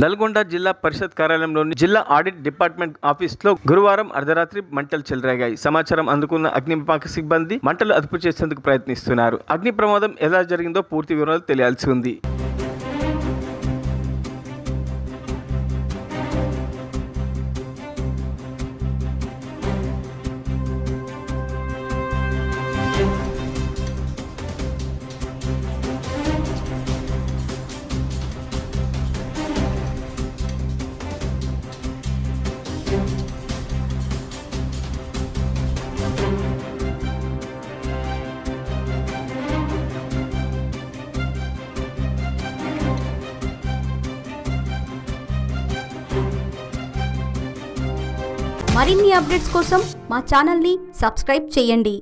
నల్గొండ జిల్లా పరిషత్ కార్యాలయంలోని జిల్లా audit department ఆఫీస్లో గురువారం అర్ధరాత్రి మంటలు చెలరేగాయి. సమాచారం అందుకున్న అగ్నిమాపక సిబ్బంది మంటలు అదుపు చేసేందుకు ప్రయత్నిస్తున్నారు. అగ్ని ప్రమాదం ఎలా జరిగిందో పూర్తి వివరాలు తెలియాల్సి ఉంది. మరిన్ని అప్డేట్స్ కోసం మా ఛానల్ని సబ్స్క్రైబ్ చేయండి.